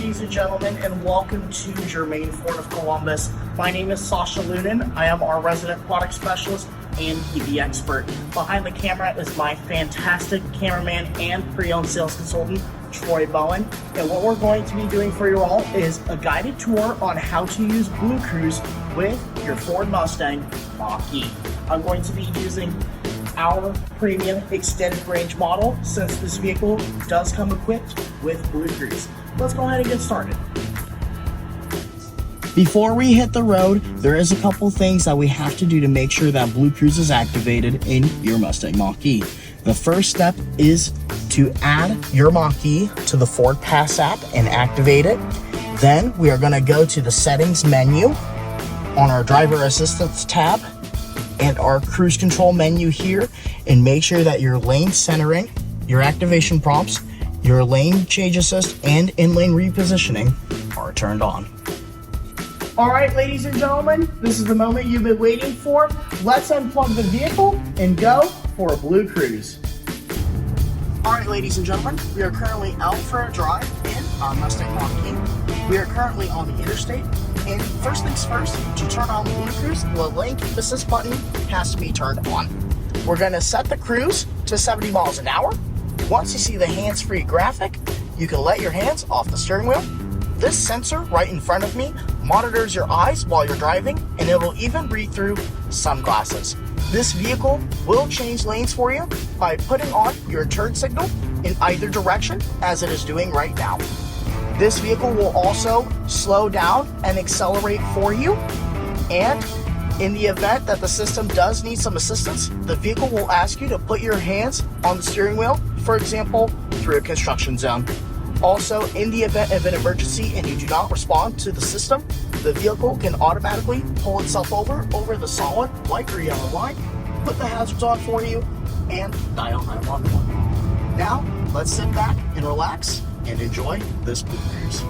ladies and gentlemen, and welcome to Germain Ford of Columbus. My name is Sasha. I am our resident product specialist and EV expert. Behind the camera is my fantastic cameraman and pre-owned sales consultant, Troy Bowen. And what we're going to be doing for you all is a guided tour on how to use Blue Cruise with your Ford Mustang Mach-E. I'm going to be using our premium extended range model since this vehicle does come equipped with Blue Cruise. Let's go ahead and get started. Before we hit the road, there is a couple things that we have to do to make sure that Blue Cruise is activated in your Mustang Mach-E. The first step is to add your Mach-E to the Ford Pass app and activate it. Then we are going to go to the settings menu on our driver assistance tab and our cruise control menu here, and make sure that your lane centering, your activation prompts, your lane change assist, and in-lane repositioning are turned on. All right, ladies and gentlemen, this is the moment you've been waiting for. Let's unplug the vehicle and go for a Blue Cruise. All right, ladies and gentlemen, we are currently out for a drive in our Mustang Mach-E. We are currently on the interstate, and first things first, to turn on the Blue Cruise, the lane keep assist button has to be turned on. We're gonna set the cruise to 70 miles an hour. Once you see the hands-free graphic, you can let your hands off the steering wheel. This sensor right in front of me monitors your eyes while you're driving, and it will even read through sunglasses. This vehicle will change lanes for you by putting on your turn signal in either direction, as it is doing right now. This vehicle will also slow down and accelerate for you, and in the event that the system does need some assistance, the vehicle will ask you to put your hands on the steering wheel, for example, through a construction zone. Also, in the event of an emergency and you do not respond to the system, the vehicle can automatically pull itself over the solid white or yellow line, put the hazards on for you, and dial 911. Now, let's sit back and relax and enjoy this Blue Cruise.